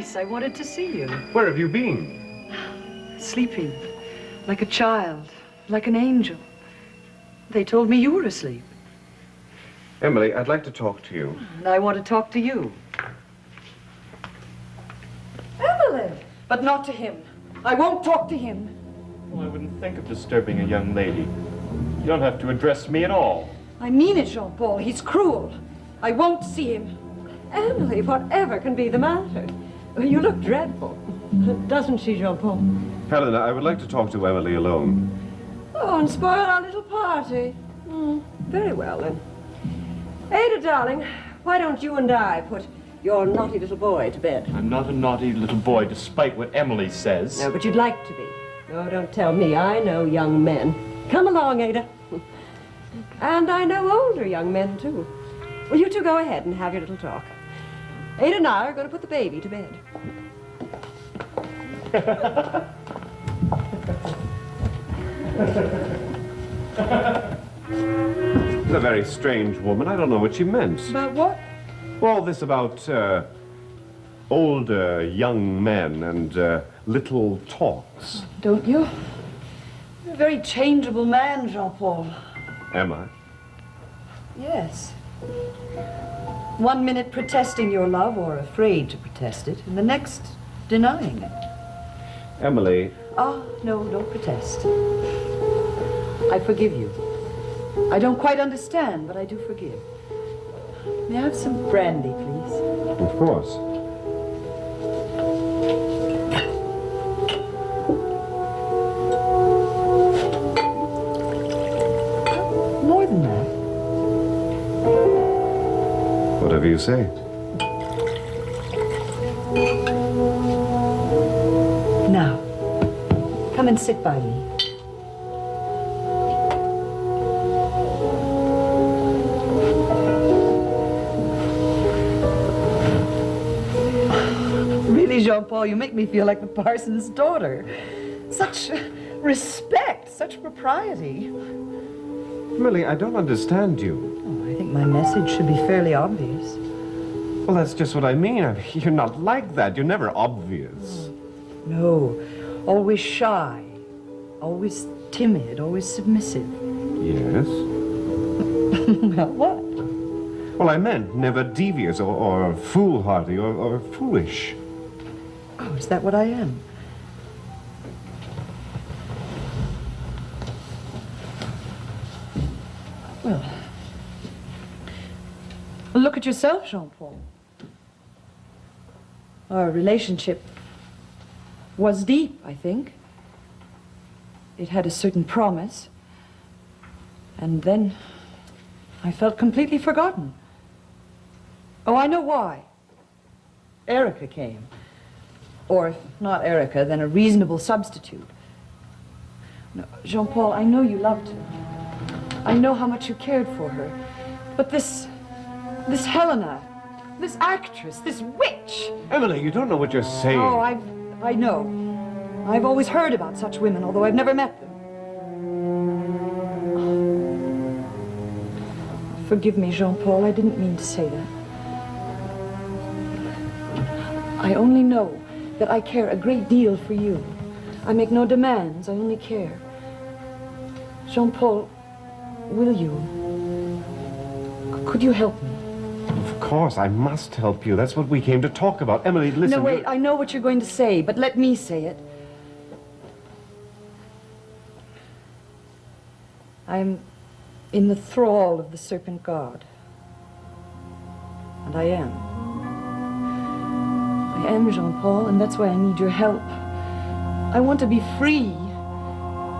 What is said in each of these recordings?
nice. I wanted to see you. Where have you been? Sleeping. Like a child. Like an angel. They told me you were asleep. Emily, I'd like to talk to you. And I want to talk to you. Emily! But not to him. I won't talk to him. Well, I wouldn't think of disturbing a young lady. You don't have to address me at all. I mean it, Jean-Paul. He's cruel. I won't see him. Emily, whatever can be the matter? You look dreadful. Doesn't she, Jean-Paul? Helena, I would like to talk to Emily alone. Oh, and spoil our little party. Very well, then. Ada, darling, why don't you and I put your naughty little boy to bed? I'm not a naughty little boy, despite what Emily says. No, but you'd like to be. No, don't tell me. I know young men. Come along, Ada. And I know older young men, too. Well, you two go ahead and have your little talk. Ada and I are going to put the baby to bed. She's a very strange woman. I don't know what she meant. About what? All this about older young men and little talks. Don't you? You're a very changeable man, Jean-Paul. Am I? Yes. 1 minute protesting your love or afraid to protest it, and the next denying it. Emily. Ah, no, don't protest. I forgive you. I don't quite understand, but I do forgive. May I have some brandy, please? Of course. More than that. Whatever you say. Now, come and sit by me. Really, Jean-Paul, you make me feel like the parson's daughter. Such respect, such propriety. Emily, I don't understand you. Oh, I think my message should be fairly obvious. Well, that's just what I mean. You're not like that. You're never obvious. No, always shy, always timid, always submissive. Yes? Well, what? Well, I meant never devious or foolhardy or foolish. Oh, is that what I am? Well, look at yourself, Jean-Paul. Our relationship was deep, I think. It had a certain promise. And then I felt completely forgotten. Oh, I know why. Erica came. Or if not Erica, then a reasonable substitute. No, Jean-Paul, I know you loved her. I know how much you cared for her. But this Helena, this actress, this witch. Emily, you don't know what you're saying. Oh, I know. I've always heard about such women, although I've never met them. Forgive me, Jean-Paul, I didn't mean to say that. I only know that I care a great deal for you. I make no demands, I only care. Jean-Paul, will you? Could you help me? Of course, I must help you. That's what we came to talk about. Emily, listen. No, wait, I know what you're going to say, but let me say it. I'm in the thrall of the serpent god. And I am. I am, Jean-Paul, and that's why I need your help. I want to be free.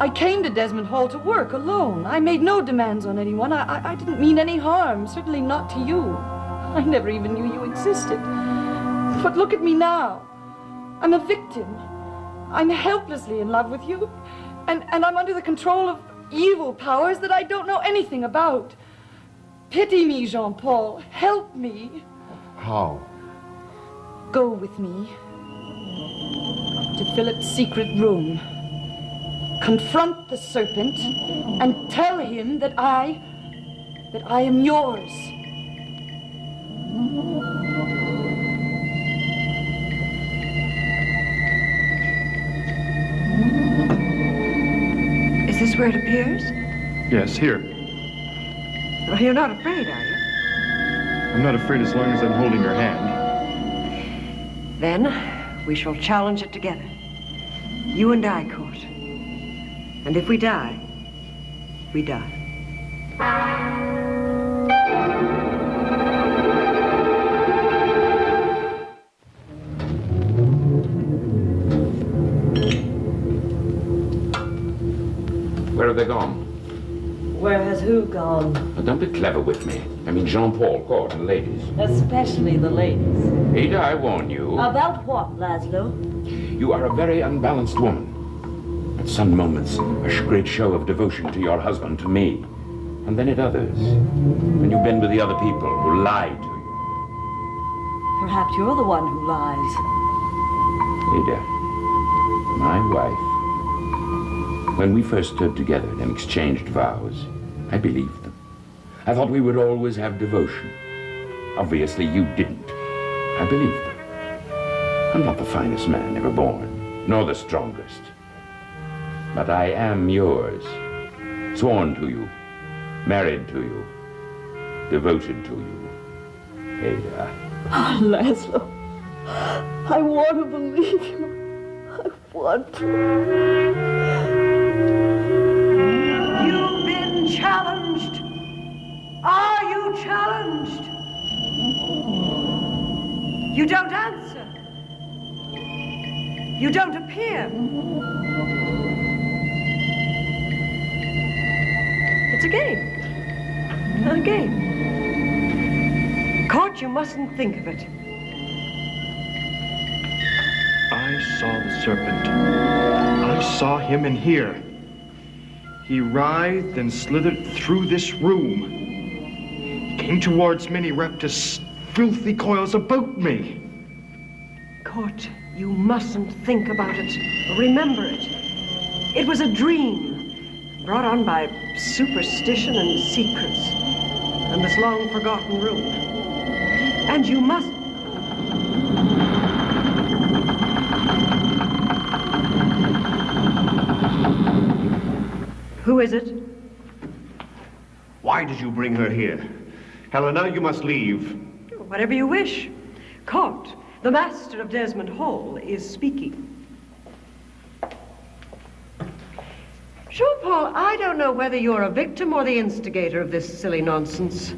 I came to Desmond Hall to work alone. I made no demands on anyone. I didn't mean any harm, certainly not to you. I never even knew you existed. But look at me now. I'm a victim. I'm helplessly in love with you, and I'm under the control of evil powers that I don't know anything about. Pity me, Jean-Paul. Help me. How? Go with me to Philip's secret room. Confront the serpent and tell him that I am yours. is where it appears? Yes, here. Well, you're not afraid, are you? I'm not afraid as long as I'm holding your hand. Then we shall challenge it together. You and I, Court. And if we die, we die. Where have they gone? Where has who gone? Now, don't be clever with me. I mean Jean-Paul, Court, and the ladies. Especially the ladies. Ada, I warn you. About what, Laszlo? You are a very unbalanced woman. At some moments, a great show of devotion to your husband, to me. And then at others, when you bend with the other people who lie to you. Perhaps you're the one who lies. Ada, my wife. When we first stood together and exchanged vows, I believed them. I thought we would always have devotion. Obviously, you didn't. I believed them. I'm not the finest man ever born, nor the strongest. But I am yours, sworn to you, married to you, devoted to you, Ada. Oh, Laszlo, I want to believe you. I want to. You've been challenged. Are you challenged? You don't answer. You don't appear. It's a game. A game. Court, you mustn't think of it. I saw the serpent. I saw him in here. He writhed and slithered through this room. He came towards me and he wrapped his filthy coils about me. Court, you mustn't think about it. Remember it. It was a dream, brought on by superstition and secrets, and this long-forgotten room. And you must... Who is it? Why did you bring her here? Helena, you must leave. Whatever you wish. Court, the master of Desmond Hall is speaking. Jean-Paul, I don't know whether you're a victim or the instigator of this silly nonsense.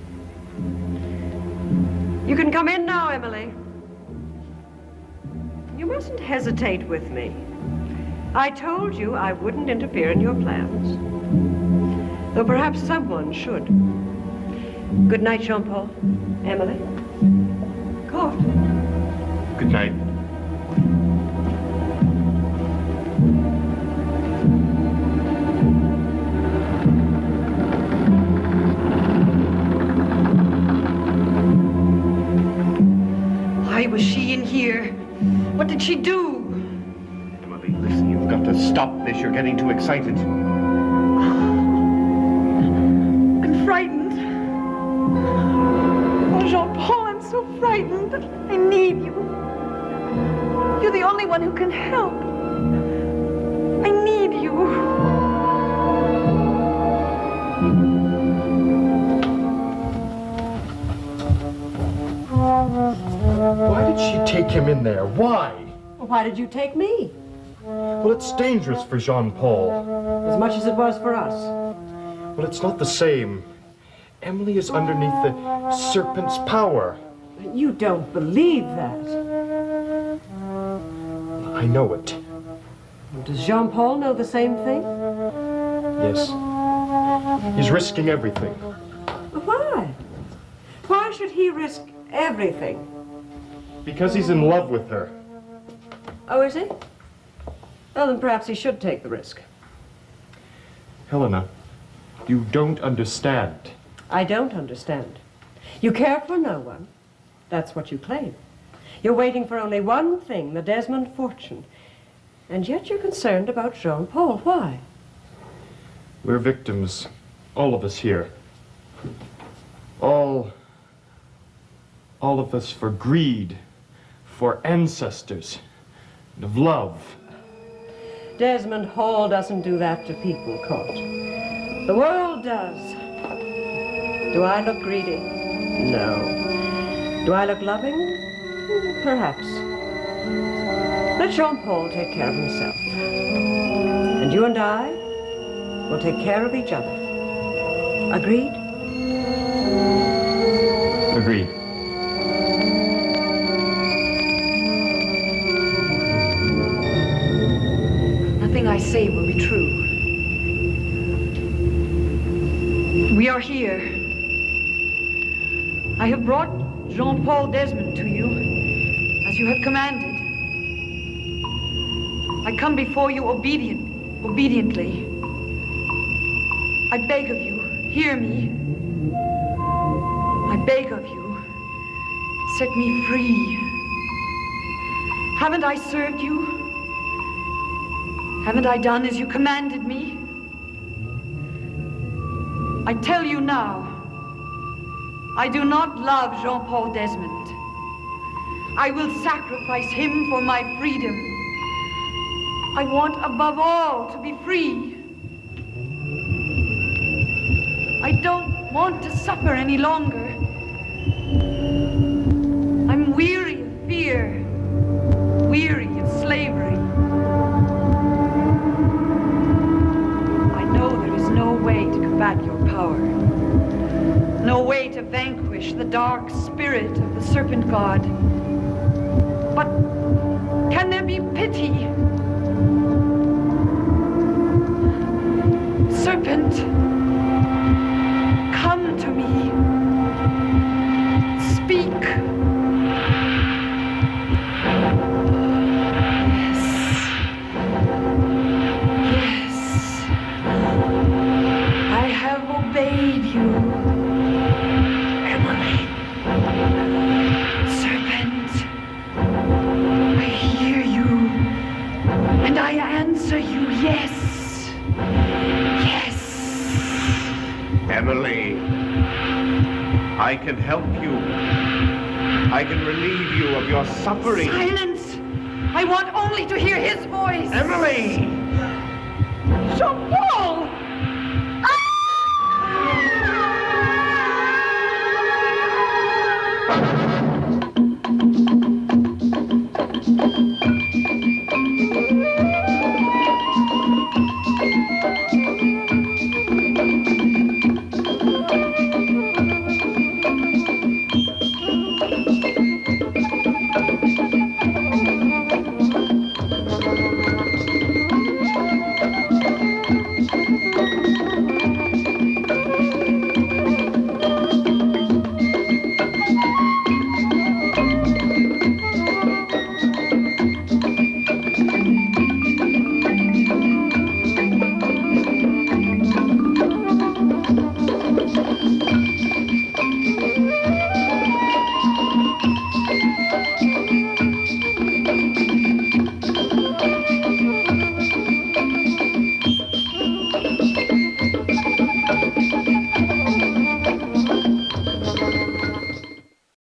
You can come in now, Emily. You mustn't hesitate with me. I told you I wouldn't interfere in your plans. Though perhaps someone should. Good night, Jean-Paul. Emily. Court. Good night. Why was she in here? What did she do? Emily, listen, you've got to stop this. You're getting too excited. I'm frightened. Oh, Jean-Paul, I'm so frightened. I need you. You're the only one who can help. I need you. Why did she take him in there? Why? Why did you take me? Well, it's dangerous for Jean-Paul. As much as it was for us. Well, it's not the same. Emily is underneath the serpent's power. You don't believe that. I know it. Does Jean-Paul know the same thing? Yes. He's risking everything. Why? Why should he risk everything? Because he's in love with her. Oh, is he? Well, then perhaps he should take the risk. Helena, you don't understand. I don't understand. You care for no one. That's what you claim. You're waiting for only one thing, the Desmond fortune. And yet you're concerned about Jean-Paul. Why? We're victims, all of us here. All of us for greed, for ancestors, and of love. Desmond Hall doesn't do that to people caught. The world does. Do I look greedy? No. Do I look loving? Perhaps. Let Jean-Paul take care of himself. And you and I will take care of each other. Agreed? Agreed. Nothing I say will be true. We are here. I have brought Jean-Paul Desmond to you, as you have commanded. I come before you obediently. I beg of you, hear me. I beg of you, set me free. Haven't I served you? Haven't I done as you commanded me? I tell you now, I do not love Jean-Paul Desmond. I will sacrifice him for my freedom. I want above all to be free. I don't want to suffer any longer. I'm weary of fear, weary of slavery. I know there is no way to combat your power, no way to vanquish the dark spirit of the serpent god. But can there be pity? Serpent, come to me. Speak. Yes. I have obeyed you. Emily. Serpent, I hear you, and I answer you yes. Emily, I can help you. I can relieve you of your suffering. Silence! I want only to hear his voice. Emily! Jean-Paul!